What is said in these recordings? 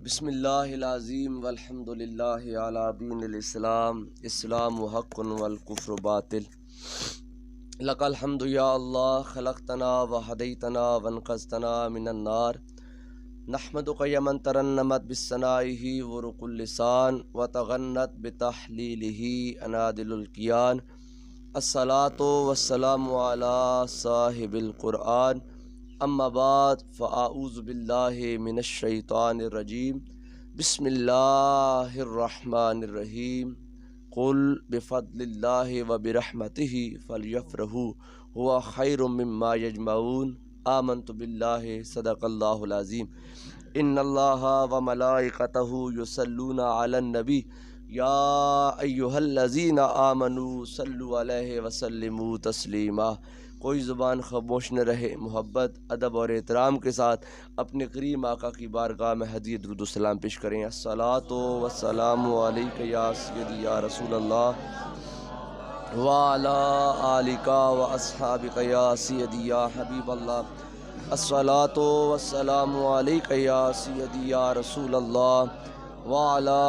بسم اللہ العظیم والحمد للہ علی دین الاسلام اسلام حق والکفر باطل لک الحمد یا اللہ خلقتنا وہدیتنا وانقذتنا من النار نحمدک یا من ترنمت بثنائہ ورق اللسان وتغنت بتحلیلہ انادل الکیان الصلاۃ والسلام علی صاحب القرآن اما بعد فاعوذ باللہ من الشیطان الرجیم بسم اللہ الرحمن الرحیم قل بفضل اللہ وبرحمتہ فلیفرحوا هو خیر مما یجمعون آمنت باللہ صدق اللہ العظیم ان اللہ وملائکتہ یصلون علی النبی یا ایہا الذین آمنوا صلوا علیہ وسلموا تسلیما۔ کوئی زبان خاموش نہ رہے، محبت، ادب اور احترام کے ساتھ اپنے کریم آقا کی بارگاہ میں ہدیہ درود و سلام پیش کریں۔ الصلاۃ والسلام علیک یا سیدی یا رسول اللہ وعلی آلک و اصحابک یا سیدی یا حبیب اللہ۔ الصلاۃ والسلام علیک یا سیدی یا رسول اللہ وعلی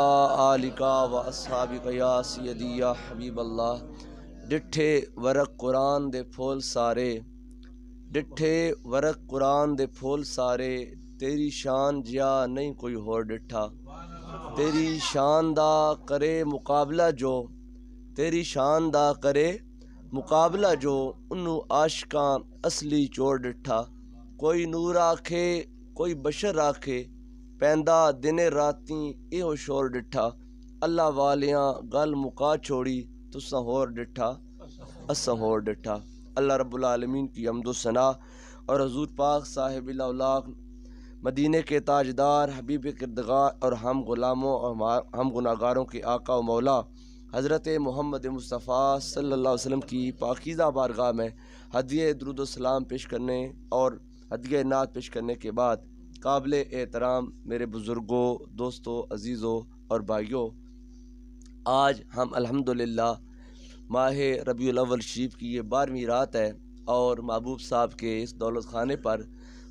آلک و اصحابک یا سیدی یا حبیب اللہ۔ ڈٹھے ورق قرآن دے پھول سارے، ڈٹھے ورق قرآن دے پھول سارے، تیری شان جیا نہیں کوئی ہور ڈٹھا۔ تیری شان دا کرے مقابلہ جو، تیری شان دا کرے مقابلہ جو، انہوں عاشقاں اصلی چور ڈٹھا۔ کوئی نور آکھے کوئی بشر آکھے، پیندہ دنے راتیں ایہو شور ڈٹھا۔ اللہ والیاں گل مکا چھوڑی، تساں ہور ڈٹھا اساں ہور ڈٹھا۔ اللہ رب العالمین کی حمد و ثنا اور حضور پاک صاحب الاولاق مدینے کے تاجدار حبیب کردگار اور ہم غلاموں اور ہم گناہگاروں کے آقا و مولا حضرت محمد مصطفیٰ صلی اللہ علیہ وسلم کی پاکیزہ بارگاہ میں ہدیہ درود و سلام پیش کرنے اور ہدیہ نعت پیش کرنے کے بعد قابل احترام میرے بزرگوں، دوستوں، عزیزوں اور بھائیوں، آج ہم الحمدللہ ماہ ربیع الاول شریف کی یہ 12ویں رات ہے اور محبوب صاحب کے اس دولت خانے پر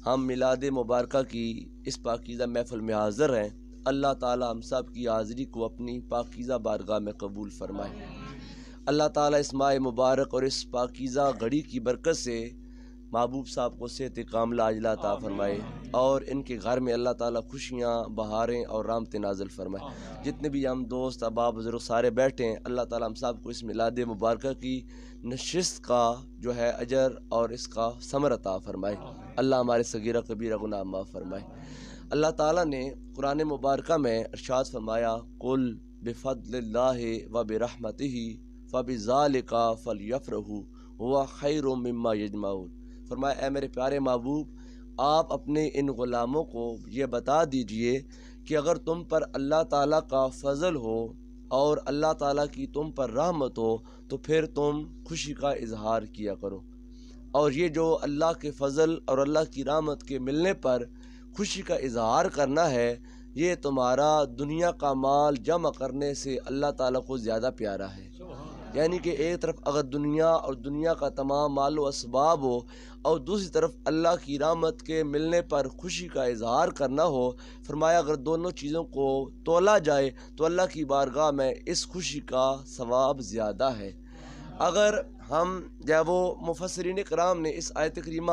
ہم میلاد مبارکہ کی اس پاکیزہ محفل میں حاضر ہیں۔ اللہ تعالی ہم سب کی حاضری کو اپنی پاکیزہ بارگاہ میں قبول فرمائے۔ اللہ تعالی اس ماہ مبارک اور اس پاکیزہ گھڑی کی برکت سے محبوب صاحب کو صحت کاملہ عاجلہ عطا فرمائے اور ان کے گھر میں اللہ تعالیٰ خوشیاں، بہاریں اور رحمتیں نازل فرمائے۔ جتنے بھی ہم دوست، احباب، بزرگ سارے بیٹھے ہیں، اللہ تعالیٰ ہم سب کو اس میلاد مبارکہ کی نشست کا جو ہے اجر اور اس کا ثمر عطا فرمائے۔ اللہ ہمارے صغیرہ کبیرہ گناہ معاف فرمائے۔ اللہ تعالیٰ نے قرآن مبارکہ میں ارشاد فرمایا، قل بفضل اللہ وبرحمتہ فبذالک فلیفرحوا هو خیر مما یجمعون۔ فرمایا، اے میرے پیارے محبوب، آپ اپنے ان غلاموں کو یہ بتا دیجئے کہ اگر تم پر اللہ تعالیٰ کا فضل ہو اور اللہ تعالیٰ کی تم پر رحمت ہو تو پھر تم خوشی کا اظہار کیا کرو، اور یہ جو اللہ کے فضل اور اللہ کی رحمت کے ملنے پر خوشی کا اظہار کرنا ہے، یہ تمہارا دنیا کا مال جمع کرنے سے اللہ تعالیٰ کو زیادہ پیارا ہے۔ یعنی کہ ایک طرف اگر دنیا اور دنیا کا تمام مال و اسباب ہو اور دوسری طرف اللہ کی رحمت کے ملنے پر خوشی کا اظہار کرنا ہو، فرمایا اگر دونوں چیزوں کو تولا جائے تو اللہ کی بارگاہ میں اس خوشی کا ثواب زیادہ ہے۔ اگر ہم وہ مفسرین کرام نے اس آیت کریمہ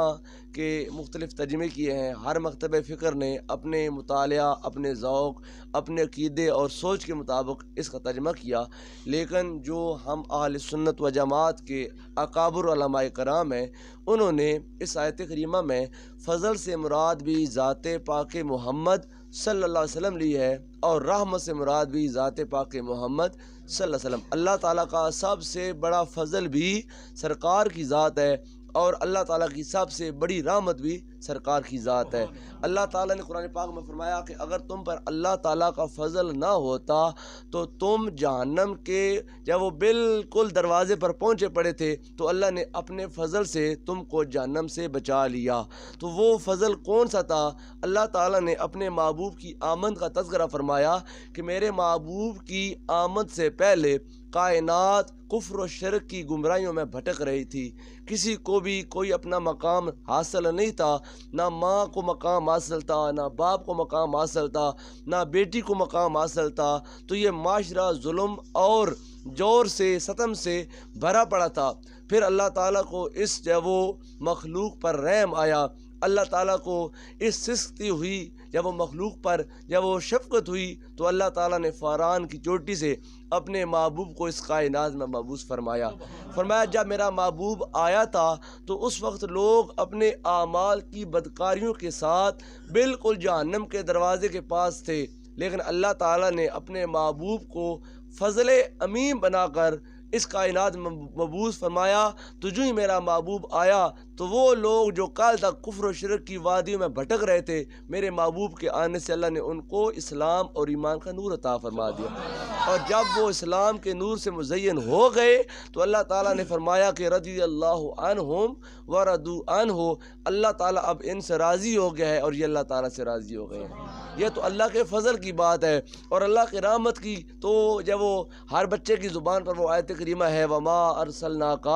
کے مختلف ترجمے کیے ہیں، ہر مکتب فکر نے اپنے مطالعہ، اپنے ذوق، اپنے عقیدے اور سوچ کے مطابق اس کا ترجمہ کیا، لیکن جو ہم اہل سنت و جماعت کے اکابر علماء کرام ہیں، انہوں نے اس آیت کریمہ میں فضل سے مراد بھی ذات پاک محمد صلی اللہ علیہ وسلم لی ہے اور رحمت سے مراد بھی ذات پاک محمد صلی اللہ علیہ وسلم۔ اللہ تعالیٰ کا سب سے بڑا فضل بھی سرکار کی ذات ہے اور اللہ تعالیٰ کی سب سے بڑی رحمت بھی سرکار کی ذات ہے۔ اللہ تعالیٰ نے قرآن پاک میں فرمایا کہ اگر تم پر اللہ تعالیٰ کا فضل نہ ہوتا تو تم جہنم کے جب وہ بالکل دروازے پر پہنچے پڑے تھے تو اللہ نے اپنے فضل سے تم کو جہنم سے بچا لیا۔ تو وہ فضل کون سا تھا؟ اللہ تعالیٰ نے اپنے محبوب کی آمد کا تذکرہ فرمایا کہ میرے محبوب کی آمد سے پہلے کائنات کفر و شرک کی گمراہیوں میں بھٹک رہی تھی، کسی کو بھی کوئی اپنا مقام حاصل نہیں تھا نہ ماں کو مقام حاصل تھا، نہ باپ کو مقام حاصل تھا، نہ بیٹی کو مقام حاصل تھا، تو یہ معاشرہ ظلم اور جور سے، ستم سے بھرا پڑا تھا۔ پھر اللہ تعالیٰ کو اس جب وہ مخلوق پر رحم آیا، اللہ تعالیٰ کو اس سستی ہوئی جب وہ مخلوق پر جب وہ شفقت ہوئی، تو اللہ تعالیٰ نے فاران کی چوٹی سے اپنے محبوب کو اس کائنات میں مبعوث فرمایا۔ جب میرا محبوب آیا تھا تو اس وقت لوگ اپنے اعمال کی بدکاریوں کے ساتھ بالکل جہنم کے دروازے کے پاس تھے، لیکن اللہ تعالیٰ نے اپنے محبوب کو فضل عمیم بنا کر اس کائنات میں مبعوث فرمایا۔ تو جو ہی میرا محبوب آیا تو وہ لوگ جو کل تک کفر و شرک کی وادیوں میں بھٹک رہے تھے، میرے محبوب کے آنے سے اللہ نے ان کو اسلام اور ایمان کا نور عطا فرما دیا، اور جب وہ اسلام کے نور سے مزین ہو گئے تو اللہ تعالیٰ نے فرمایا کہ رضی اللہ عنہم ورضوا عنہ، اللہ تعالیٰ اب ان سے راضی ہو گیا ہے اور یہ اللہ تعالیٰ سے راضی ہو گئے ہیں۔ یہ تو اللہ کے فضل کی بات ہے، اور اللہ کی رحمت کی تو جب وہ ہر بچے کی زبان پر وہ آیت کریمہ ہے وما ارسلناک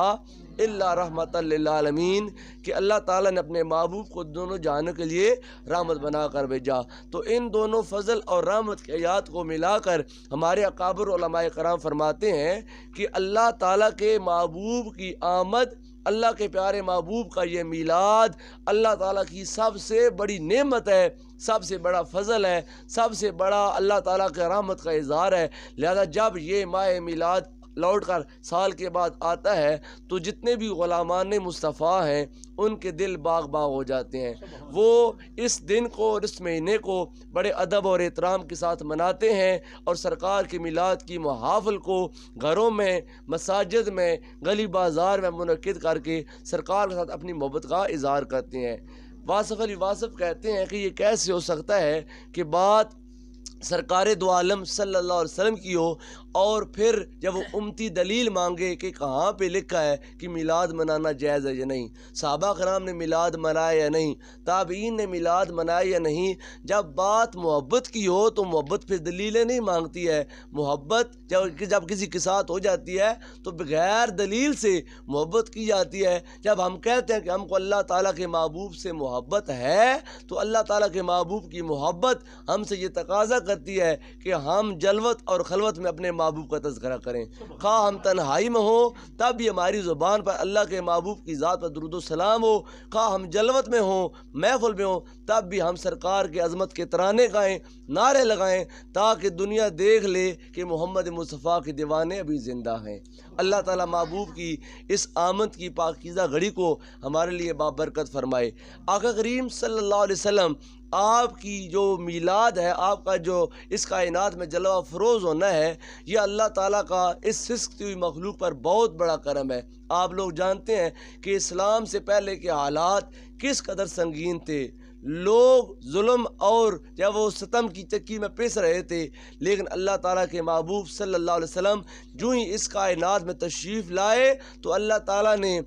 الا رحمۃ للعالمین، کہ اللہ تعالیٰ نے اپنے محبوب کو دونوں جہانوں کے لیے رحمت بنا کر بھیجا۔ تو ان دونوں فضل اور رحمت کی آیات کو ملا کر ہمارے اکابر علماء کرام فرماتے ہیں کہ اللہ تعالیٰ کے محبوب کی آمد، اللہ کے پیارے محبوب کا یہ میلاد اللہ تعالیٰ کی سب سے بڑی نعمت ہے، سب سے بڑا فضل ہے، سب سے بڑا اللہ تعالیٰ کے رحمت کا اظہار ہے۔ لہذا جب یہ ماہ میلاد لوٹ کر سال کے بعد آتا ہے تو جتنے بھی غلامان مصطفیٰ ہیں ان کے دل باغ باغ ہو جاتے ہیں۔ وہ اس دن کو اور اس مہینے کو بڑے ادب اور احترام کے ساتھ مناتے ہیں، اور سرکار کے میلاد کی محافل کو گھروں میں، مساجد میں، گلی بازار میں منعقد کر کے سرکار کے ساتھ اپنی محبت کا اظہار کرتے ہیں۔ واصف علی واصف کہتے ہیں کہ یہ کیسے ہو سکتا ہے کہ بات سرکار دو عالم صلی اللہ علیہ وسلم کی ہو، اور پھر جب وہ امتی دلیل مانگے کہ کہاں پہ لکھا ہے کہ میلاد منانا جائز ہے یا نہیں، صحابہ کرام نے میلاد منایا یا نہیں، تابعین نے میلاد منایا یا نہیں۔ جب بات محبت کی ہو تو محبت پھر دلیلیں نہیں مانگتی ہے، محبت جب کسی کے ساتھ ہو جاتی ہے تو بغیر دلیل سے محبت کی جاتی ہے۔ جب ہم کہتے ہیں کہ ہم کو اللہ تعالیٰ کے محبوب سے محبت ہے تو اللہ تعالیٰ کے محبوب کی محبت ہم سے یہ تقاضا کرتی ہے کہ ہم جلوت اور خلوت میں اپنے محبوب کا تذکرہ کریں، خواہ ہم تنہائی میں ہوں تب بھی ہماری زبان پر اللہ کے محبوب کی ذات پر درود و سلام ہو، خواہ ہم جلوت میں ہوں، محفل میں ہوں، تب بھی ہم سرکار کی عظمت کے ترانے گائیں، نعرے لگائیں، تاکہ دنیا دیکھ لے کہ محمد مصطفیٰ کے دیوانے ابھی زندہ ہیں۔ اللہ تعالیٰ محبوب کی اس آمد کی پاکیزہ گھڑی کو ہمارے لیے بابرکت فرمائے۔ آقا کریم صلی اللہ علیہ وسلم، آپ کی جو میلاد ہے، آپ کا جو اس کائنات میں جلوہ فروز ہونا ہے، یہ اللہ تعالیٰ کا اس سسکتی ہوئی مخلوق پر بہت بڑا کرم ہے۔ آپ لوگ جانتے ہیں کہ اسلام سے پہلے کے حالات کس قدر سنگین تھے، لوگ ظلم اور جب وہ ستم کی چکی میں پس رہے تھے، لیکن اللہ تعالیٰ کے محبوب صلی اللہ علیہ وسلم جو ہی اس کائنات میں تشریف لائے تو اللہ تعالیٰ نے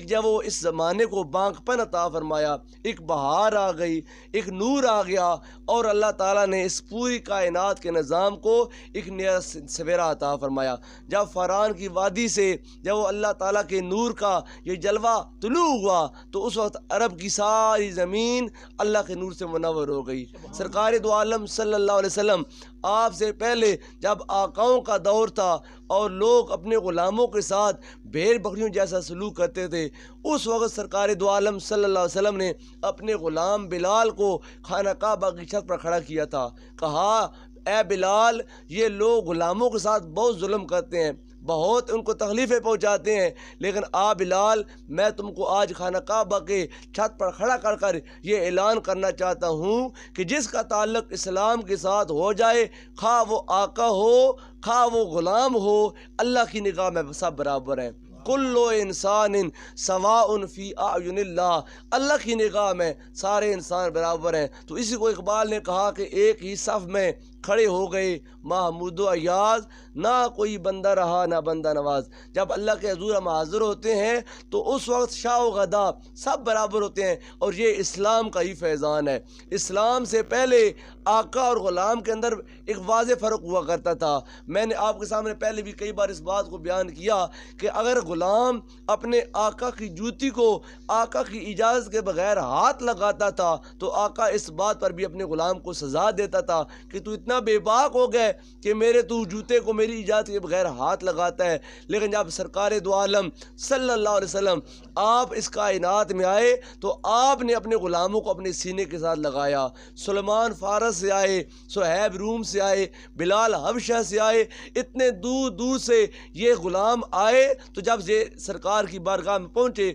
جب وہ اس زمانے کو بانکپن عطا فرمایا، ایک بہار آ گئی، ایک نور آ گیا، اور اللہ تعالیٰ نے اس پوری کائنات کے نظام کو ایک نیا سویرا عطا فرمایا۔ جب فاران کی وادی سے جب وہ اللہ تعالیٰ کے نور کا یہ جلوہ طلوع ہوا تو اس وقت عرب کی ساری زمین اللہ کے نور سے منور ہو گئی۔ سرکار دو عالم صلی اللہ علیہ وسلم، آپ سے پہلے جب آقاؤں کا دور تھا اور لوگ اپنے غلاموں کے ساتھ بھیڑ بکریوں جیسا سلوک کرتے تھے، اس وقت سرکار دو عالم صلی اللہ علیہ وسلم نے اپنے غلام بلال کو خانہ کعبہ کی چھت پر کھڑا کیا تھا، کہا اے بلال، یہ لوگ غلاموں کے ساتھ بہت ظلم کرتے ہیں، بہت ان کو تکلیفیں پہنچاتے ہیں، لیکن بلال، میں تم کو آج خانہ کعبہ کے چھت پر کھڑا کر کر یہ اعلان کرنا چاہتا ہوں کہ جس کا تعلق اسلام کے ساتھ ہو جائے، خواہ وہ آقا ہو خواہ وہ غلام ہو، اللہ کی نگاہ میں سب برابر ہیں۔ کل انسان سواء فی اعین اللہ، اللہ کی نگاہ میں سارے انسان برابر ہیں۔ تو اسی کو اقبال نے کہا کہ ایک ہی صف میں کھڑے ہو گئے محمود و ایاز، نہ کوئی بندہ رہا نہ بندہ نواز۔ جب اللہ کے حضور ہم حاضر ہوتے ہیں تو اس وقت شاہ و غدا سب برابر ہوتے ہیں، اور یہ اسلام کا ہی فیضان ہے۔ اسلام سے پہلے آقا اور غلام کے اندر ایک واضح فرق ہوا کرتا تھا۔ میں نے آپ کے سامنے پہلے بھی کئی بار اس بات کو بیان کیا کہ اگر غلام اپنے آقا کی جوتی کو آقا کی اجازت کے بغیر ہاتھ لگاتا تھا تو آقا اس بات پر بھی اپنے غلام کو سزا دیتا تھا کہ تو اتنا بے باک ہو گئے کہ تو جوتے کو میری اجازت کے بغیر ہاتھ لگاتا ہے۔ لیکن جب سرکار دو عالم صلی اللہ علیہ وسلم آپ اس کائنات میں آئے تو آپ نے اپنے غلاموں کو اپنے سینے کے ساتھ لگایا۔ سلمان فارس سے آئے، صہیب روم سے آئے، بلال حبشہ سے آئے، اتنے دور دور سے یہ غلام آئے تو جب یہ سرکار کی بارگاہ میں پہنچے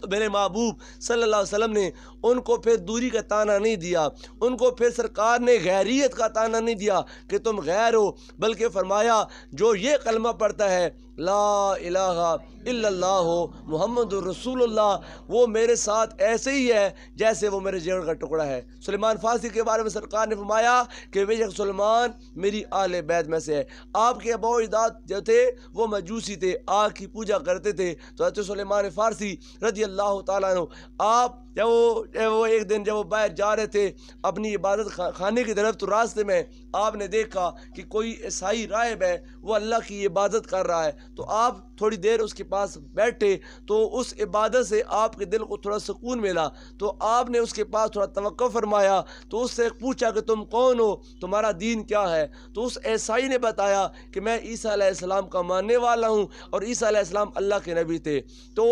تو میرے محبوب صلی اللہ علیہ وسلم نے ان کو پھر دوری کا تانا نہیں دیا، ان کو پھر سرکار نے غیریت کا تانا نہیں دیا کہ تم غیر ہو، بلکہ فرمایا جو یہ کلمہ پڑھتا ہے لا الہ الا اللہ محمد الرسول اللہ، وہ میرے ساتھ ایسے ہی ہے جیسے وہ میرے جگر کا ٹکڑا ہے۔ سلیمان فارسی کے بارے میں سرکار نے فرمایا کہ بے شک سلیمان میری آل بیت میں سے ہے۔ آپ کے اباء و اجداد جو تھے وہ مجوسی تھے، آگ کی پوجا کرتے تھے، تو حضرت سلیمان فارسی رضی اللہ تعالیٰ عنہ آپ جب وہ ایک دن جب وہ باہر جا رہے تھے اپنی عبادت خانے کی طرف، تو راستے میں آپ نے دیکھا کہ کوئی عیسائی راہب ہے وہ اللہ کی عبادت کر رہا ہے، تو آپ تھوڑی دیر اس کے پاس بیٹھے تو اس عبادت سے آپ کے دل کو تھوڑا سکون ملا، تو آپ نے اس کے پاس تھوڑا توقف فرمایا تو اس سے پوچھا کہ تم کون ہو، تمہارا دین کیا ہے؟ تو اس عیسائی نے بتایا کہ میں عیسیٰ علیہ السلام کا ماننے والا ہوں اور عیسیٰ علیہ السلام اللہ کے نبی تھے۔ تو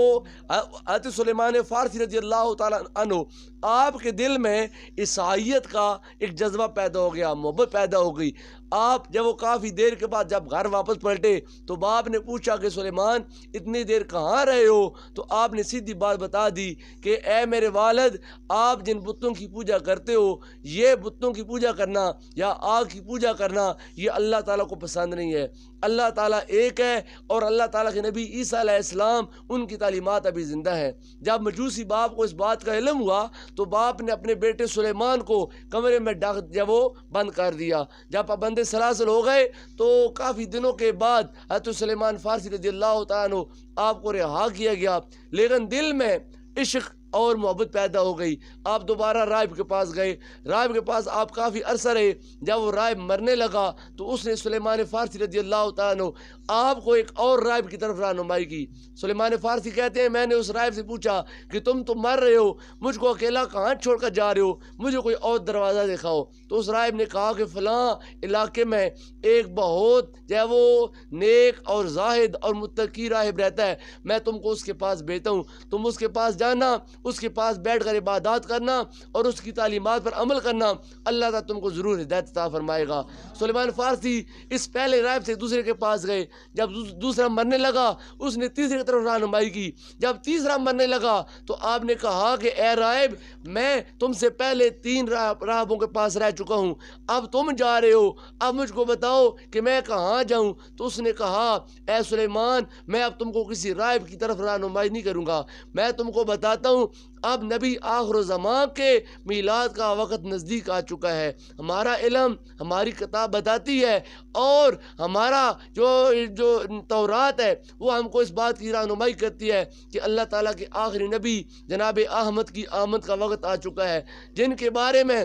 حضرت سلیمان فارسی رضی اللہ تعالیٰ عنہ آپ کے دل میں عیسائیت کا ایک جذبہ پیدا ہو گیا، محبت پیدا ہو گئی۔ آپ جب وہ کافی دیر کے بعد جب گھر واپس پلٹے تو باپ نے پوچھا کہ سلیمان اتنی دیر کہاں رہے ہو؟ تو آپ نے سیدھی بات بتا دی کہ اے میرے والد، آپ جن بتوں کی پوجا کرتے ہو، یہ بتوں کی پوجا کرنا یا آگ کی پوجا کرنا یہ اللہ تعالیٰ کو پسند نہیں ہے۔ اللہ تعالیٰ ایک ہے اور اللہ تعالیٰ کے نبی عیسیٰ علیہ السلام ان کی تعلیمات ابھی زندہ ہیں۔ جب مجوسی باپ کو اس بات کا علم ہوا تو باپ نے اپنے بیٹے سلیمان کو کمرے میں جب وہ بند کر دیا۔ جب پابند سلاسل ہو گئے تو کافی دنوں کے بعد حضرت سلیمان فارسی رضی اللہ تعالیٰ عنہ آپ کو رہا کیا گیا، لیکن دل میں عشق اور محبت پیدا ہو گئی۔ آپ دوبارہ راہب کے پاس گئے، راہب کے پاس آپ کافی عرصہ رہے۔ جب وہ راہب مرنے لگا تو اس نے سلیمان فارسی رضی اللہ تعالیٰ عنہ آپ کو ایک اور راہب کی طرف رہنمائی کی۔ سلیمان فارسی کہتے ہیں میں نے اس راہب سے پوچھا کہ تم تو مر رہے ہو، مجھ کو اکیلا کہاں چھوڑ کر جا رہے ہو، مجھے کوئی اور دروازہ دکھاؤ۔ تو اس راہب نے کہا کہ فلاں علاقے میں ایک بہت جو وہ نیک اور زاہد اور متقی راہب رہتا ہے، میں تم کو اس کے پاس بھیجتا ہوں، تم اس کے پاس جانا، اس کے پاس بیٹھ کر عبادات کرنا اور اس کی تعلیمات پر عمل کرنا، اللہ تعالیٰ تم کو ضرور ہدایت عطا فرمائے گا۔ سلیمان فارسی اس پہلے راہب سے دوسرے کے پاس گئے، جب دوسرا مرنے لگا اس نے تیسرے کی طرف رہنمائی کی۔ جب تیسرا مرنے لگا تو آپ نے کہا کہ اے راہب، میں تم سے پہلے 3 راہبوں کے پاس رہ چکا ہوں، اب تم جا رہے ہو، اب مجھ کو بتاؤ کہ میں کہاں جاؤں؟ تو اس نے کہا اے سلیمان، میں اب تم کو کسی راہب کی طرف رہنمائی نہیں کروں گا، میں تم کو بتاتا ہوں اب نبی آخر الزمان کے میلاد کا وقت نزدیک آ چکا ہے۔ ہمارا علم، ہماری کتاب بتاتی ہے اور ہمارا جو تورات ہے وہ ہم کو اس بات کی رہنمائی کرتی ہے کہ اللہ تعالیٰ کے آخری نبی جناب احمد کی آمد کا وقت آ چکا ہے، جن کے بارے میں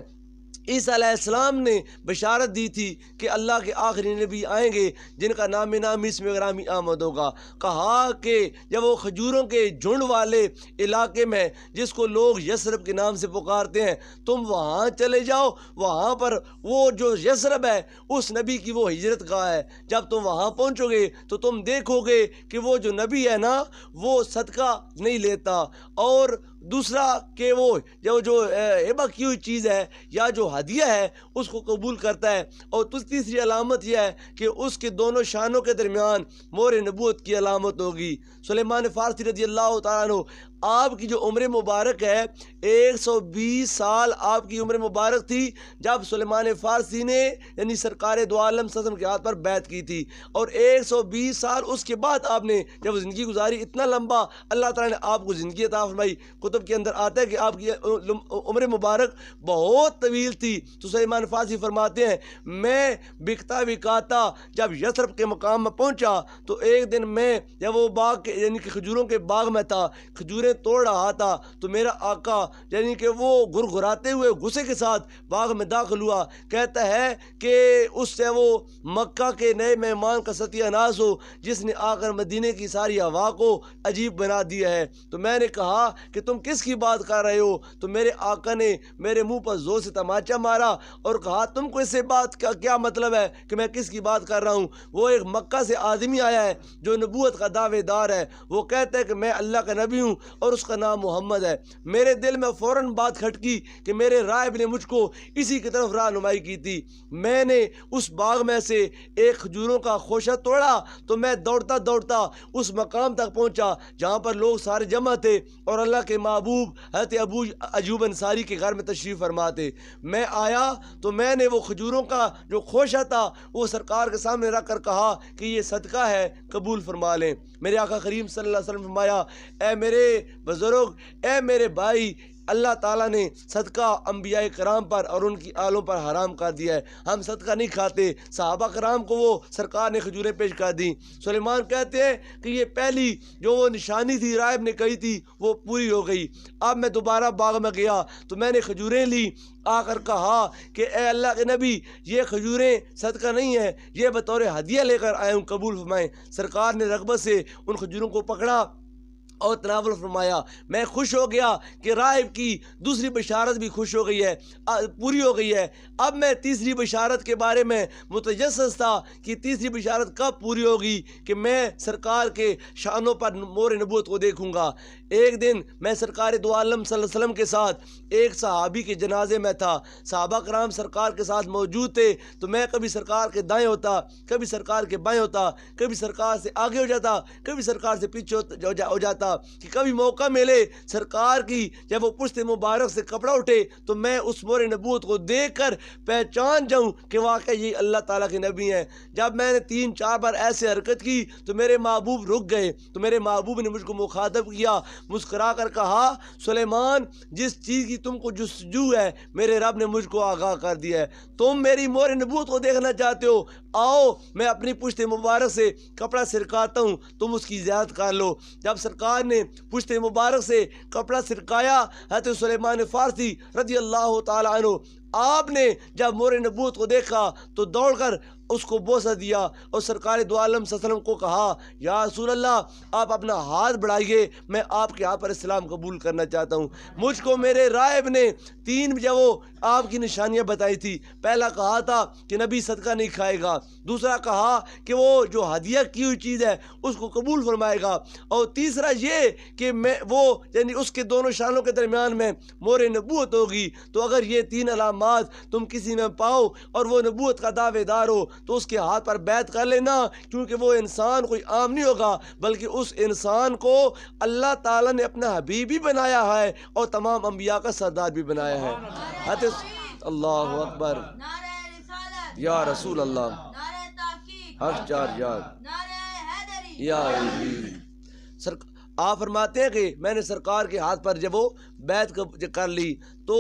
عیسیٰ علیہ السلام نے بشارت دی تھی کہ اللہ کے آخری نبی آئیں گے جن کا نام اسم گرامی احمد ہوگا۔ کہا کہ جب وہ کھجوروں کے جھنڈ والے علاقے میں جس کو لوگ یثرب کے نام سے پکارتے ہیں، تم وہاں چلے جاؤ، وہاں پر وہ جو یثرب ہے اس نبی کی وہ ہجرت گاہ ہے، جب تم وہاں پہنچو گے تو تم دیکھو گے کہ وہ جو نبی ہے نا وہ صدقہ نہیں لیتا، اور دوسرا کہ وہ جو ہبہ کی ہوئی چیز ہے یا جو ہدیہ ہے اس کو قبول کرتا ہے، اور تیسری علامت یہ ہے کہ اس کے دونوں شانوں کے درمیان مہر نبوت کی علامت ہوگی۔ سلیمان فارسی رضی اللہ تعالیٰ عنہ آپ کی جو عمر مبارک ہے 120 سال آپ کی عمر مبارک تھی جب سلیمان فارسی نے یعنی سرکار دو عالم صلی اللہ علیہ وسلم کے ہاتھ پر بیعت کی تھی، اور 120 سال اس کے بعد آپ نے جب زندگی گزاری، اتنا لمبا اللہ تعالیٰ نے آپ کو زندگی عطا فرمائی۔ کتب کے اندر آتا ہے کہ آپ کی عمر مبارک بہت طویل تھی، تو سلیمان فارسی فرماتے ہیں میں بکتا بکاتا جب یثرب کے مقام میں پہنچا تو ایک دن میں جب وہ باغ یعنی کہ کھجوروں کے باغ میں تھا، کھجوریں کھجوریں توڑ رہا تھا تو میرا آقا یعنی کہ وہ گرگراتے ہوئے غصے کے ساتھ باغ میں داخل ہوا. کہتا ہے کہ اس سے وہ مکہ کے نئے مہمان کا ستیہ ناز ہو جس نے آ کر مدینے کی ساری ہوا کو عجیب بنا دیا ہے. تو میں نے کہا کہ تم کس کی بات کر رہے ہو؟ تو میرے آقا نے میرے منہ پر زور سے تماچا مارا اور کہا تم کو اس سے بات کا کیا مطلب ہے کہ میں کس کی بات کر رہا ہوں؟ وہ ایک مکہ سے آدمی آیا ہے جو نبوت کا دعوے دار ہے. وہ کہتا ہے کہ میں اللہ کا نبی ہوں اور اس کا نام محمد ہے. میرے دل میں فوراً بات کھٹکی کہ میرے راہب نے مجھ کو اسی کی طرف رہنمائی کی تھی. میں نے اس باغ میں سے ایک کھجوروں کا خوشہ توڑا تو میں دوڑتا دوڑتا اس مقام تک پہنچا جہاں پر لوگ سارے جمع تھے اور اللہ کے محبوب حضرت ابو ایوب انصاری کے گھر میں تشریف فرما تھے. میں آیا تو میں نے وہ کھجوروں کا جو خوشہ تھا وہ سرکار کے سامنے رکھ کر کہا کہ یہ صدقہ ہے، قبول فرما لیں. میرے آقا کریم صلی اللہ علیہ وسلم فرمایا اے میرے بزرگ، اے میرے بھائی، اللہ تعالیٰ نے صدقہ انبیاء کرام پر اور ان کی آلوں پر حرام کر دیا ہے. ہم صدقہ نہیں کھاتے. صحابہ کرام کو وہ سرکار نے کھجوریں پیش کر دیں. سلیمان کہتے ہیں کہ یہ پہلی جو وہ نشانی تھی راہب نے کہی تھی وہ پوری ہو گئی. اب میں دوبارہ باغ میں گیا تو میں نے کھجوریں لی، آ کر کہا کہ اے اللہ کے نبی، یہ کھجوریں صدقہ نہیں ہے، یہ بطور ہدیہ لے کر آئے ہوں، قبول فرمائیں. سرکار نے رغبت سے ان کھجوروں کو پکڑا اور تناول فرمایا. میں خوش ہو گیا کہ راہب کی دوسری بشارت بھی خوش ہو گئی ہے، پوری ہو گئی ہے. اب میں تیسری بشارت کے بارے میں متجسس تھا کہ تیسری بشارت کب پوری ہوگی کہ میں سرکار کے شانوں پر مور نبوت کو دیکھوں گا. ایک دن میں سرکار دو عالم صلی اللہ علیہ وسلم کے ساتھ ایک صحابی کے جنازے میں تھا. صحابہ کرام سرکار کے ساتھ موجود تھے تو میں کبھی سرکار کے دائیں ہوتا، کبھی سرکار کے بائیں ہوتا، کبھی سرکار سے آگے ہو جاتا، کبھی سرکار سے پیچھے ہو جاتا کہ کبھی موقع ملے سرکار کی جب وہ پشت مبارک سے کپڑا اٹھے تو میں اس مور نبوت کو دیکھ کر پہچان جاؤں کہ واقعی یہ اللہ تعالیٰ کے نبی ہیں. جب میں نے 3-4 بار ایسے حرکت کی تو میرے محبوب رک گئے. تو میرے محبوب نے مجھ کو مخاطب کیا، مسکرا کر کہا سلیمان، جس چیز کی تم کو جستجو ہے میرے رب نے مجھ کو آگاہ کر دیا ہے. تم میری مور نبوت کو دیکھنا چاہتے ہو، آؤ میں اپنی پشت مبارک سے کپڑا سرکاتا ہوں، تم اس کی زیارت کر لو. جب سرکار نے پشت مبارک سے کپڑا سرکایا، حضرت سلیمان فارسی رضی اللہ تعالی عنہ آپ نے جب مور نبوت کو دیکھا تو دوڑ کر اس کو بوسہ دیا اور سرکار دو عالم صلی اللہ علیہ وسلم کو کہا یا رسول اللہ، آپ اپنا ہاتھ بڑھائیے، میں آپ کے ہاتھ پر اسلام قبول کرنا چاہتا ہوں. مجھ کو میرے راہب نے 3 جب وہ آپ کی نشانیاں بتائی تھی. پہلا کہا تھا کہ نبی صدقہ نہیں کھائے گا، دوسرا کہا کہ وہ جو ہدیہ کی ہوئی چیز ہے اس کو قبول فرمائے گا، اور تیسرا یہ کہ وہ یعنی اس کے دونوں شانوں کے درمیان میں مور نبوت ہوگی. تو اگر یہ 3 علامات تم کسی میں پاؤ اور وہ نبوت کا دعوے دار ہو تو اس کے ہاتھ پر بیعت کر لینا، کیونکہ وہ انسان کوئی عام نہیں ہوگا بلکہ اس انسان کو اللہ تعالیٰ نے اپنا حبیب بھی بنایا ہے اور تمام انبیاء کا سردار بھی بنایا ہے. اللہ اکبر، یا رسول اللہ، حق 4 یار یا آپ فرماتے ہیں کہ میں نے سرکار کے ہاتھ پر جب وہ بیعت کر لی تو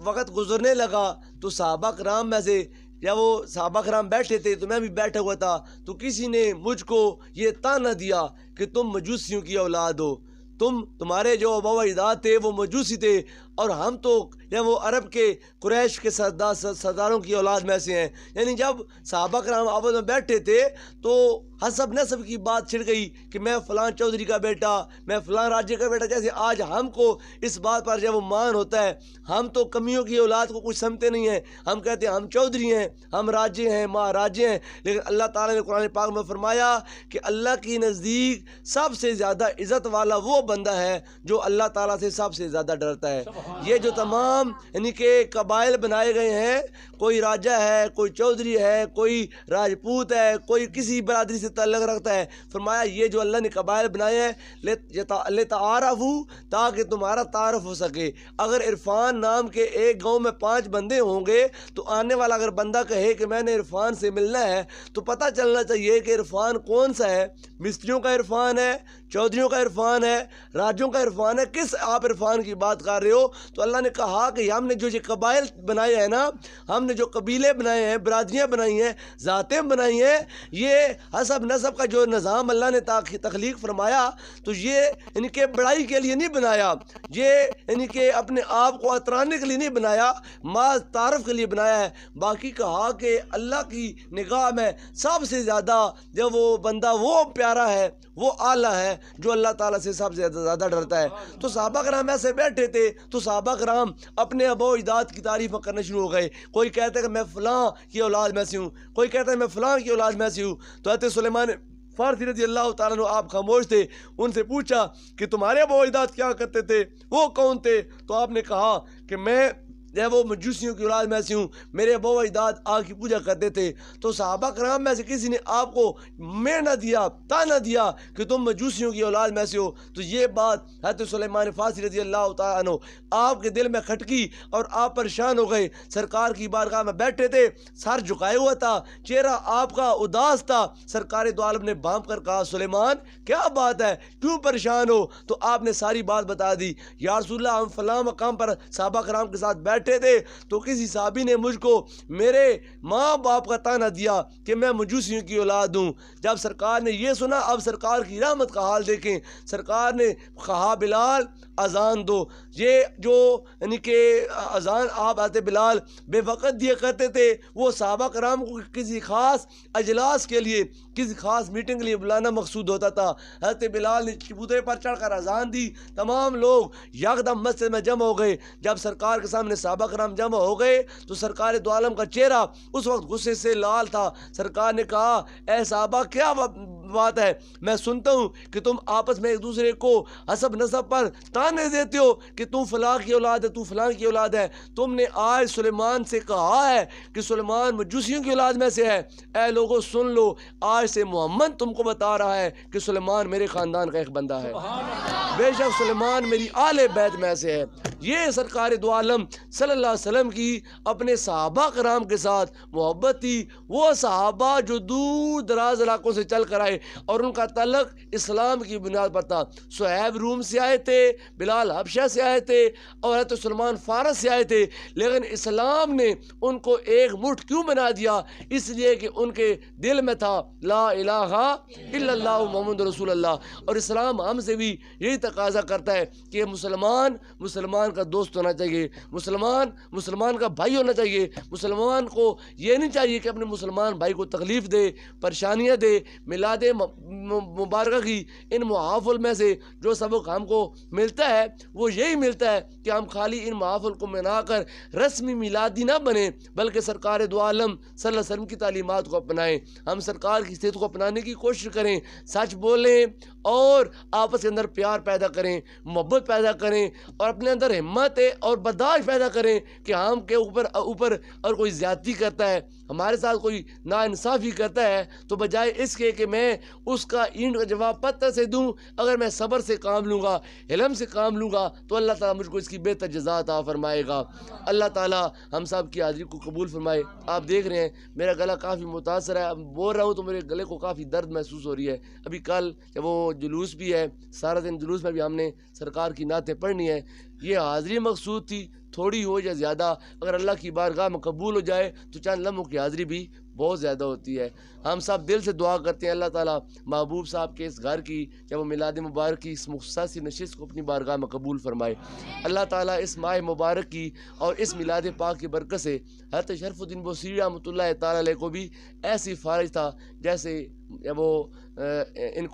وقت گزرنے لگا تو صحابہ کرام میں سے جب وہ صحابہ کرام بیٹھے تھے تو میں بھی بیٹھا ہوا تھا تو کسی نے مجھ کو یہ طعنہ دیا کہ تم مجوسیوں کی اولاد ہو، تمہارے جو ابا و اجداد تھے وہ مجوسی تھے اور ہم تو وہ عرب کے قریش کے سرداروں کی اولاد میں سے ہیں. یعنی جب صحابہ کرام آپس میں بیٹھے تھے تو حسب نسب کی بات چھڑ گئی کہ میں فلاں چودھری کا بیٹا، میں فلاں راجے کا بیٹا. جیسے آج ہم کو اس بات پر جب وہ مان ہوتا ہے، ہم تو کمیوں کی اولاد کو کچھ سمجھتے نہیں ہیں، ہم کہتے ہیں ہم چودھری ہیں، ہم راجے ہیں، مہاراجے ہیں. لیکن اللہ تعالیٰ نے قرآن پاک میں فرمایا کہ اللہ کی نزدیک سب سے زیادہ عزت والا وہ بندہ ہے جو اللہ تعالیٰ سے سب سے زیادہ ڈرتا ہے. یہ جو تمام یعنی کہ قبائل بنائے گئے ہیں، کوئی راجہ ہے، کوئی چودھری ہے، کوئی راجپوت ہے، کوئی کسی برادری سے تعلق رکھتا ہے، فرمایا یہ جو اللہ نے قبائل بنائے ہیں لِتَعَارَفُوا، تاکہ تمہارا تعارف ہو سکے. اگر عرفان نام کے ایک گاؤں میں 5 بندے ہوں گے تو آنے والا اگر بندہ کہے کہ میں نے عرفان سے ملنا ہے تو پتہ چلنا چاہیے کہ عرفان کون سا ہے. مستریوں کا عرفان ہے، چودھریوں کا عرفان ہے، راجوں کا عرفان ہے، کس آپ عرفان کی بات کر رہے ہو؟ تو اللہ نے کہا کہ ہم نے جو یہ قبائل بنائے ہیں نا، ہم نے جو قبیلے بنائے ہیں، برادریاں بنائی ہیں، ذاتیں بنائی ہیں، یہ حسب نسب کا جو نظام اللہ نے تخلیق فرمایا تو یہ ان کے بڑائی کے لیے نہیں بنایا، یہ ان کے اپنے آپ کو اترانے کے لیے نہیں بنایا، محض تعارف کے لیے بنایا ہے۔ باقی کہا کہ اللہ کی نگاہ میں سب سے زیادہ جب وہ بندہ وہ پیارا ہے، وہ اعلیٰ ہے جو اللہ تعالیٰ سے سب سے زیادہ ڈرتا ہے۔ تو صحابہ کرام ایسے بیٹھے تھے تو صحابہ کرام اپنے ابا و اجداد کی تعریف کرنے شروع ہو گئے۔ کوئی کہتا ہے کہ میں فلاں کی اولاد میں سے ہوں، کوئی کہتا ہے میں فلاں کی اولاد میں سے ہوں۔ تو حضرت سلیمان فارسی رضی اللہ تعالیٰ عنہ آپ خاموش تھے، ان سے پوچھا کہ تمہارے ابا و اجداد کیا کرتے تھے، وہ کون تھے؟ تو آپ نے کہا کہ میں وہ مجوسیوں کی اولاد میں سے ہوں، میرے ابا و اجداد آگ کی پوجا کرتے تھے۔ تو صحابہ کرام میں سے کسی نے آپ کو میں نہ دیا، تانا دیا کہ تم مجوسیوں کی اولاد میں سے ہو۔ تو یہ بات حضرت سلیمان فارسی رضی اللہ تعالیٰ عنہ آپ کے دل میں کھٹکی اور آپ پریشان ہو گئے۔ سرکار کی بارگاہ میں بیٹھے تھے، سر جھکائے ہوا تھا، چہرہ آپ کا اداس تھا۔ سرکار دو عالم نے بھانپ کر کہا سلیمان کیا بات ہے، کیوں پریشان ہو؟ تو آپ نے ساری بات بتا دی۔ یا رسول اللہ ہم فلاں مقام پر صحابہ کرام کے ساتھ بیٹھے تھے تو کسی صحابی نے مجھ کو میرے ماں باپ کا تانا دیا کہ میں مجوسیوں کی اولاد ہوں۔ جب سرکار نے یہ سنا، اب سرکار کی رحمت کا حال دیکھیں، سرکار نے کہا بلال اذان دو۔ یہ جو یعنی کہ اذان آپ آتے بلال بے وقت دیا کرتے تھے، وہ صحابہ کرام کو کسی خاص اجلاس کے لیے، کسی خاص میٹنگ کے لیے بلانا مقصود ہوتا تھا۔ حضرت بلال نے چبوترے پر چڑھ کر اذان دی، تمام لوگ یکدم مسجد میں جمع ہو گئے۔ جب سرکار کے سامنے صحابہ کرام جمع ہو گئے تو سرکار دو عالم کا چہرہ اس وقت غصے سے لال تھا۔ سرکار نے کہا اے صحابہ کیا بات ہے، میں سنتا ہوں کہ تم آپس میں ایک دوسرے کو حسب نسب پر تانے دیتے ہو کہ تم فلاں کی اولاد ہے، تو فلاں کی اولاد ہے۔ تم نے آج سلیمان سے کہا ہے کہ سلیمان مجوسیوں کی اولاد میں سے ہے۔ اے لوگوں سن لو، آج سے محمد تم کو بتا رہا ہے کہ سلیمان میرے خاندان کا ایک بندہ ہے، بے شک سلیمان میری آل بیت میں سے ہے۔ یہ سرکار دو عالم صلی اللہ علیہ وسلم کی اپنے صحابہ کرام کے ساتھ محبت تھی۔ وہ صحابہ جو دور دراز علاقوں سے چل کر آئے اور ان کا تعلق اسلام کی بنیاد پر تھا۔ صہیب روم سے آئے تھے، بلال حبشہ سے آئے تھے اور حضرت سلمان فارس سے آئے تھے، لیکن اسلام نے ان کو ایک مٹھ کیوں بنا دیا؟ اس لیے کہ ان کے دل میں تھا لا الہ الا اللہ محمد رسول اللہ۔ اور اسلام ہم سے بھی یہی تقاضا کرتا ہے کہ مسلمان کا دوست ہونا چاہیے، مسلمان کا بھائی ہونا چاہیے۔ مسلمان کو یہ نہیں چاہیے کہ اپنے مسلمان بھائی کو تکلیف دے، پریشانیاں دے۔ میلاد مبارکہ کی ان محافل میں سے جو سبق ہم کو ملتا ہے وہ یہی ملتا ہے کہ ہم خالی ان محافل کو منا کر رسمی میلادی نہ بنیں، بلکہ سرکار دو عالم صلی اللہ علیہ وسلم کی تعلیمات کو اپنائیں۔ ہم سرکار کی صحت کو اپنانے کی کوشش کریں، سچ بولیں اور آپس کے اندر پیار پیدا کریں، محبت پیدا کریں اور اپنے اندر ہمت اور برداشت پیدا کریں کہ ہم کے اوپر اور کوئی زیادتی کرتا ہے، ہمارے ساتھ کوئی ناانصافی کرتا ہے، تو بجائے اس کے کہ میں اس کا اینٹ کا جواب پتھر سے دوں، اگر میں صبر سے کام لوں گا، علم سے کام لوں گا تو اللہ تعالیٰ مجھ کو اس کی بہتر جزا عطا فرمائے گا۔ اللہ تعالیٰ ہم سب کی حاضری کو قبول فرمائے۔ آپ دیکھ رہے ہیں میرا گلا کافی متاثر ہے، بول رہا ہوں تو میرے گلے کو کافی درد محسوس ہو رہی ہے۔ ابھی کل جب وہ جلوس بھی ہے، سارا دن جلوس میں بھی ہم نے سرکار کی نعتیں پڑھنی ہے۔ یہ حاضری مقصود تھی، تھوڑی ہو یا زیادہ، اگر اللہ کی بارگاہ میں قبول ہو جائے تو چند لمحوں کی حاضری بھی بہت زیادہ ہوتی ہے۔ ہم سب دل سے دعا کرتے ہیں اللہ تعالیٰ محبوب صاحب کے اس گھر کی جب وہ میلاد مبارک کی اس مختصر نشست کو اپنی بارگاہ میں قبول فرمائے۔ اللہ تعالیٰ اس ماہ مبارک کی اور اس میلاد پاک کی برکت سے حضرت شرف الدین بصیری رحمۃ اللہ تعالیٰ علیہ کو بھی ایسی فارج تھا جیسے وہ ان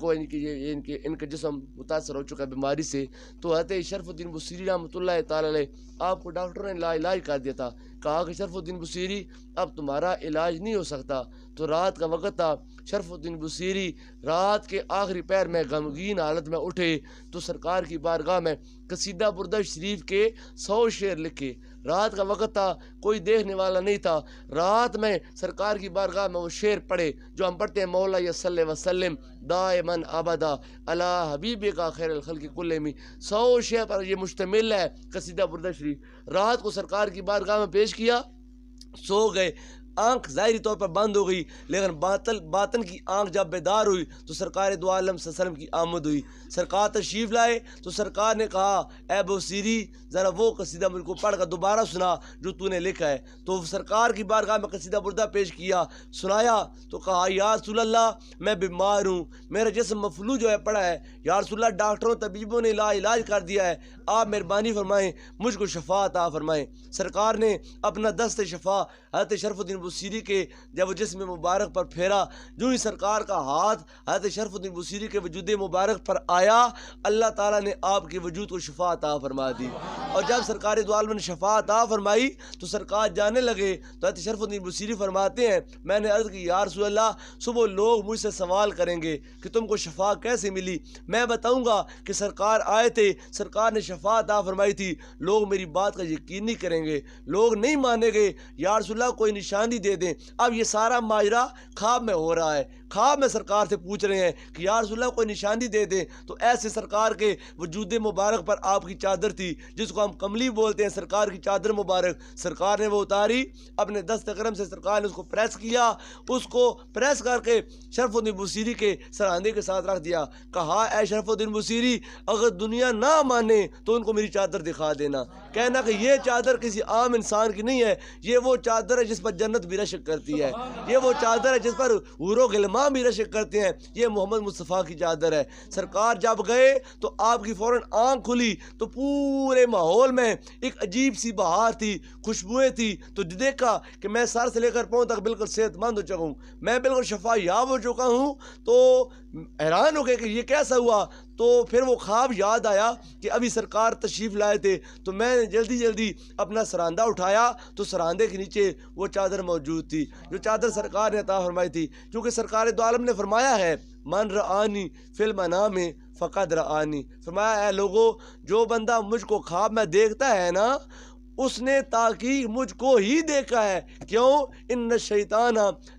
کا جسم متاثر ہو چکا ہے بیماری سے، تو حضرت شرف الدین بصیری رحمۃ اللہ تعالیٰ علیہ آپ کو ڈاکٹروں نے لا علاج کر دیا تھا، کہا کہ شرف الدین بصیری اب تمہارا علاج نہیں ہو سکتا۔ تو رات کا وقت تھا، شرف الدین بصیری رات کے آخری پہر میں غمگین حالت میں اٹھے تو سرکار کی بارگاہ میں قصیدہ بردہ شریف کے 100 شعر لکھے۔ رات کا وقت تھا، کوئی دیکھنے والا نہیں تھا، رات میں سرکار کی بارگاہ میں وہ شعر پڑھے جو ہم پڑھتے ہیں مولا صلی وسلم دائماً ابدا علی حبیب کا خیر الخلق کلہم۔ 100 شعر پر یہ مشتمل ہے قصیدہ بردہ شریف۔ رات کو سرکار کی بارگاہ میں پیش کیا، سو گئے۔ آنکھ ظاہری طور پر بند ہو گئی، لیکن باطن کی آنکھ جب بیدار ہوئی تو سرکار دو عالم صلی اللہ علیہ وسلم کی آمد ہوئی۔ سرکار تشریف لائے تو سرکار نے کہا اے بوسیری ذرا وہ قصیدہ مجھ کو پڑھ کر دوبارہ سنا جو تو نے لکھا ہے۔ تو سرکار کی بارگاہ میں قصیدہ بردہ پیش کیا، سنایا تو کہا یا رسول اللہ میں بیمار ہوں، میرا جسم مفلوج جو ہے پڑا ہے، یا رسول اللہ ڈاکٹروں طبیبوں نے علاج کر دیا ہے، آپ مہربانی فرمائیں مجھ کو شفا عطا فرمائیں۔ سرکار نے اپنا دست شفا حضرت شرف الدین بوسیری کے جب وہ جسم مبارک پر پھیرا، جو ہی سرکار کا ہاتھ حضرت شرف الدین بوسیری کے وجود مبارک پر آیا، اللہ تعالیٰ نے آپ کے وجود کو شفا عطا فرما دی۔ اور جب سرکار دو عالم نے شفا عطا فرمائی تو سرکار جانے لگے تو حضرت شرف الدین بوسیری فرماتے ہیں میں نے عرض کی یا رسول اللہ صبح لوگ مجھ سے سوال کریں گے کہ تم کو شفا کیسے ملی، میں بتاؤں گا کہ سرکار آئے تھے، سرکار نے شفا عطا فرمائی تھی، لوگ میری بات کا یقین نہیں کریں گے، لوگ نہیں مانیں گے، یا رسول اللہ کوئی نشانی دے دیں۔ اب یہ سارا ماجرا خواب میں ہو رہا ہے، خواب میں سرکار سے پوچھ رہے ہیں کہ یا رسول اللہ کوئی نشانی دے دیں، تو ایسے سرکار کے وجود مبارک پر آپ کی چادر تھی جس کو ہم کملی بولتے ہیں، سرکار کی چادر مبارک، سرکار نے وہ اتاری، اپنے دست کرم سے سرکار نے اس کو پریس کیا، اس کو پریس کر کے شرف الدین بوسیری کے سراندے کے ساتھ رکھ دیا، کہا اے شرف الدین بوسیری اگر دنیا نہ مانے تو ان کو میری چادر دکھا دینا، کہنا کہ یہ چادر کسی عام انسان کی نہیں ہے، یہ وہ چادر ہے جس پر جنت بھی رشک کرتی ہے، یہ وہ چادر ہے جس پر حور و غلمان بھی رشک کرتے ہیں، یہ محمد مصطفیٰ کی چادر ہے۔ سرکار جب گئے تو آپ کی فوراً آنکھ کھلی تو پورے ماحول میں ایک عجیب سی بہار تھی، خوشبوئیں تھی، تو دیکھا کہ میں سر سے لے کر پاؤں تک بالکل صحت مند ہو چکا ہوں، میں بالکل شفا یاب ہو چکا ہوں۔ تو حیران ہو گئے کہ یہ کیسا ہوا، تو پھر وہ خواب یاد آیا کہ ابھی سرکار تشریف لائے تھے، تو میں نے جلدی اپنا سراندہ اٹھایا تو سراندے کے نیچے وہ چادر موجود تھی جو چادر سرکار نے عطا فرمائی تھی، کیونکہ سرکار دو عالم نے فرمایا ہے من رآنی فی المنام فقد رآنی، فرمایا اے لوگو جو بندہ مجھ کو خواب میں دیکھتا ہے نا اس نے تاکہ مجھ کو ہی دیکھا ہے، کیوں ان الشیطان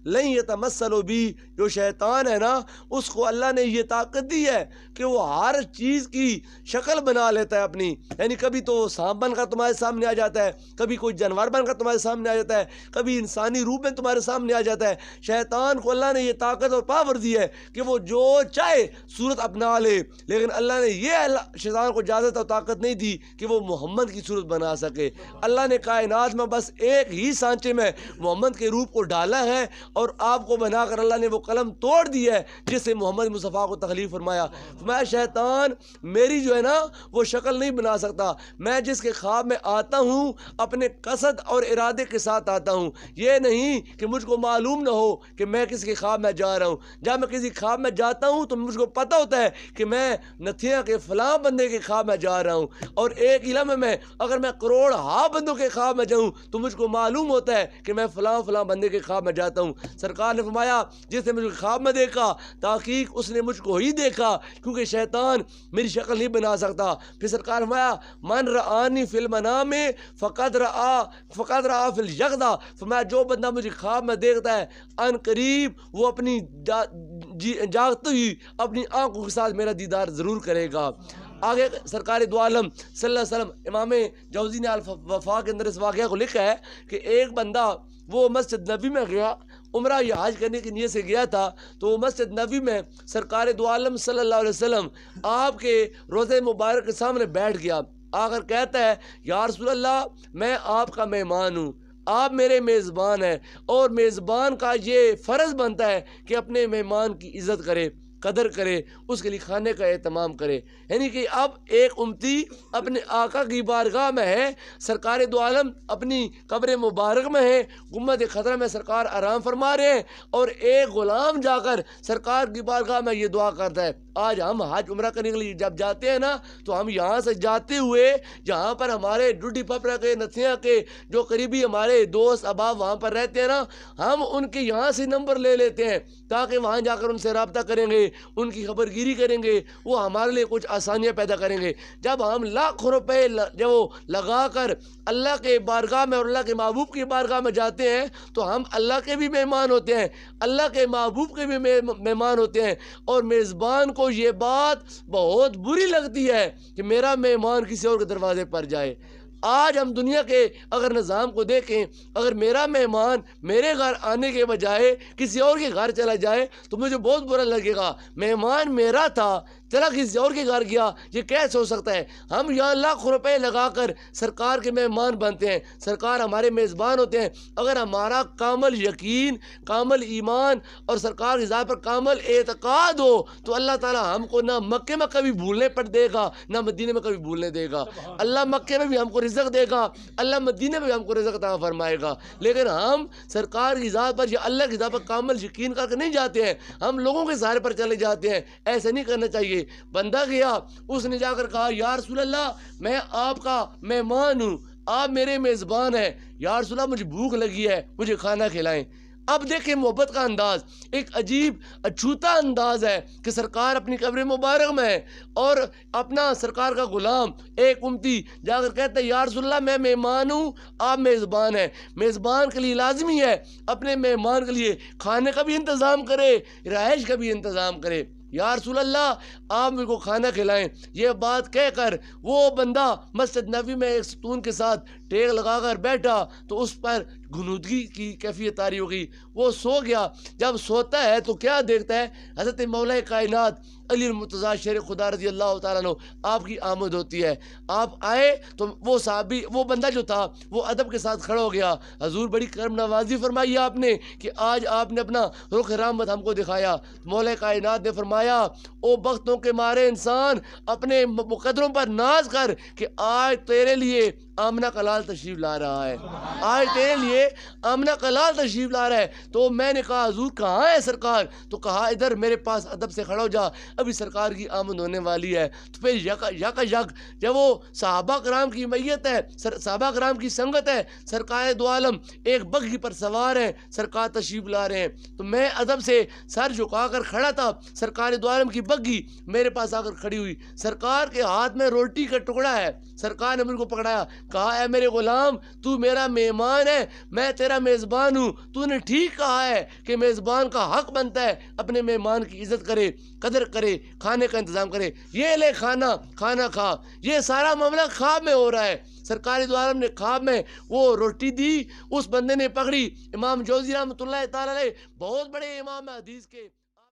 لن یتمثل بی، جو شیطان ہے نا اس کو اللہ نے یہ طاقت دی ہے کہ وہ ہر چیز کی شکل بنا لیتا ہے اپنی، یعنی کبھی تو سانپ بن کر تمہارے سامنے آ جاتا ہے، کبھی کوئی جانور بن کر تمہارے سامنے آ جاتا ہے، کبھی انسانی روپ میں تمہارے سامنے آ جاتا ہے۔ شیطان کو اللہ نے یہ طاقت اور پاور دی ہے کہ وہ جو چاہے صورت اپنا لے، لیکن اللہ نے یہ شیطان کو اجازت اور طاقت نہیں دی کہ وہ محمد کی صورت بنا سکے۔ اللہ نے کائنات میں بس ایک ہی سانچے میں محمد کے روپ کو ڈالا ہے اور آپ کو بنا کر اللہ نے وہ قلم توڑ دی ہے جس سے محمد مصطفیٰ کو تخلیق فرمایا۔ میں شیطان میری جو ہے نا وہ شکل نہیں بنا سکتا، میں جس کے خواب میں آتا ہوں اپنے قصد اور ارادے کے ساتھ آتا ہوں، یہ نہیں کہ مجھ کو معلوم نہ ہو کہ میں کس کے خواب میں جا رہا ہوں۔ جب میں کسی خواب میں جاتا ہوں تو مجھ کو پتہ ہوتا ہے کہ میں نتھیا کے فلاں بندے کے خواب میں جا رہا ہوں، اور ایک ہی لمحے میں اگر میں کروڑ بندوں کے خواب میں جاؤں تو مجھ کو معلوم ہوتا ہے کہ میں فلاں بندے کے خواب میں جاتا ہوں۔ سرکار نے فرمایا جس نے مجھے خواب میں دیکھا تحقیق اس نے مجھ کو ہی دیکھا، کیونکہ شیطان میری شکل نہیں بنا سکتا۔ پھر سرکار نے فرمایا من رآنی فی المنام فقد رآ فی الیقظہ، فرمایا جو بندہ مجھے خواب میں دیکھتا ہے ان قریب وہ اپنی جاگتے ہی اپنی آنکھوں کے ساتھ میرا دیدار ضرور کرے گا۔ آگے سرکار دو عالم صلی اللہ علیہ وسلم امام جوزی نے الوفا کے اندر اس واقعہ کو لکھا ہے کہ ایک بندہ وہ مسجد نبی میں گیا، عمرہ یا حج کرنے کی نیت سے گیا تھا، تو وہ مسجد نبی میں سرکار دو عالم صلی اللہ علیہ وسلم آپ کے روضہ مبارک کے سامنے بیٹھ گیا، آ کر کہتا ہے یا رسول اللہ میں آپ کا مہمان ہوں، آپ میرے میزبان ہیں، اور میزبان کا یہ فرض بنتا ہے کہ اپنے مہمان کی عزت کرے، قدر کرے، اس کے لیے کھانے کا اہتمام کرے۔ یعنی کہ اب ایک امتی اپنے آقا کی بارگاہ میں ہے، سرکار دو عالم اپنی قبر مبارک میں ہے، گنبد خضرا میں سرکار آرام فرما رہے ہیں، اور ایک غلام جا کر سرکار کی بارگاہ میں یہ دعا کرتا ہے۔ آج ہم حج عمرہ کرنے کے لیے جب جاتے ہیں نا تو ہم یہاں سے جاتے ہوئے جہاں پر ہمارے ڈوڈی پپرا کے نتھیا کے جو قریبی ہمارے دوست احباب وہاں پر رہتے ہیں نا، ہم ان کے یہاں سے نمبر لے لیتے ہیں تاکہ وہاں جا کر ان سے رابطہ کریں گے، ان کی خبر گیری کریں گے، وہ ہمارے لیے کچھ آسانیاں پیدا کریں گے۔ جب ہم لاکھوں روپے جب وہ لگا کر اللہ کے بارگاہ میں اور اللہ کے محبوب کی بارگاہ میں جاتے ہیں تو ہم اللہ کے بھی مہمان ہوتے ہیں، اللہ کے محبوب کے بھی مہمان ہوتے ہیں، اور میزبان کو یہ بات بہت بری لگتی ہے کہ میرا مہمان کسی اور کے دروازے پر جائے۔ آج ہم دنیا کے اگر نظام کو دیکھیں، اگر میرا مہمان میرے گھر آنے کے بجائے کسی اور کے گھر چلا جائے تو مجھے بہت برا لگے گا۔ مہمان میرا تھا، چلا کسی اور کے گھر گیا، یہ کیسے ہو سکتا ہے؟ ہم یہاں لاکھوں روپے لگا کر سرکار کے مہمان بنتے ہیں، سرکار ہمارے میزبان ہوتے ہیں۔ اگر ہمارا کامل یقین، کامل ایمان اور سرکار کی ذات پر کامل اعتقاد ہو تو اللہ تعالیٰ ہم کو نہ مکے میں کبھی بھولنے پر دے گا، نہ مدینے میں کبھی بھولنے دے گا۔ اللہ مکے میں بھی ہم کو رزق دے گا، اللہ مدینے میں بھی ہم کو رزق عطا فرمائے گا۔ لیکن ہم سرکار کی ذات پر یا اللہ کی ذات پر کامل یقین کر کے نہیں جاتے ہیں، ہم لوگوں کے سہارے پر چلے جاتے ہیں۔ ایسے نہیں کرنا چاہیے۔ بندہ گیا، اس نے جا کر کہا یا رسول اللہ میں آپ کا مہمان ہوں، آپ میرے میزبان ہیں، یا رسول اللہ مجھے بھوک لگی ہے، مجھے کھانا کھلائیں۔ اب دیکھیں محبت کا انداز، ایک عجیب اچھوتا انداز ہے کہ سرکار اپنی قبر مبارک میں ہے اور اپنا سرکار کا غلام ایک امتی جا کر کہتا ہے یا رسول اللہ میں مہمان ہوں، آپ میزبان ہیں۔ میزبان کے لیے لازمی ہے اپنے مہمان کے لیے کھانے کا بھی انتظام کرے، رہائش کا بھی انتظام کرے۔ یا رسول اللہ آپ میرے کو کھانا کھلائیں۔ یہ بات کہہ کر وہ بندہ مسجد نبوی میں ایک ستون کے ساتھ ٹیک لگا کر بیٹھا تو اس پر غنودگی کی کیفیت طاری ہو گئی، وہ سو گیا۔ جب سوتا ہے تو کیا دیکھتا ہے؟ حضرت مولا کائنات علی المرتضیٰ شیر خدا رضی اللہ تعالیٰ عنہ آپ کی آمد ہوتی ہے۔ آپ آئے تو وہ صحابی، وہ بندہ جو تھا وہ ادب کے ساتھ کھڑا ہو گیا۔ حضور بڑی کرم نوازی فرمائی آپ نے کہ آج آپ نے اپنا رخ رحمت ہم کو دکھایا۔ مولا کائنات نے فرمایا او بختوں کے مارے انسان اپنے مقدروں پر ناز کر کہ آج تیرے لیے آمنہ کا لال تشریف لا رہا ہے، آج تیرے لیے آمنہ کا لال تشریف لا رہا ہے۔ تو میں نے کہا حضور کہاں ہے سرکار؟ تو کہا ادھر میرے پاس ادب سے کھڑا ہو جا، ابھی سرکار کی آمد ہونے والی ہے۔ تو پھر یک جب وہ صحابہ کرام کی میت ہے، صحابہ کرام کی سنگت ہے، سرکار دو عالم ایک بگھی پر سوار ہیں، سرکار تشریف لا رہے ہیں، تو میں ادب سے سر جھکا کر کھڑا تھا، سرکار دو عالم کی بگھی میرے پاس آ کر کھڑی ہوئی، سرکار کے ہاتھ میں روٹی کا ٹکڑا ہے، سرکار نے مجھ کو پکڑایا، کہا اے میرے غلام تو میرا مہمان ہے، میں تیرا میزبان ہوں، تو نے ٹھیک کہا ہے کہ میزبان کا حق بنتا ہے اپنے مہمان کی عزت کرے، قدر کرے، کھانے کا انتظام کرے۔ یہ لے کھانا کھا۔ یہ سارا معاملہ خواب میں ہو رہا ہے۔ سرکار دو عالم نے خواب میں وہ روٹی دی، اس بندے نے پکڑی۔ امام جوزی رحمۃ اللہ تعالی علیہ بہت بڑے امام حدیث کے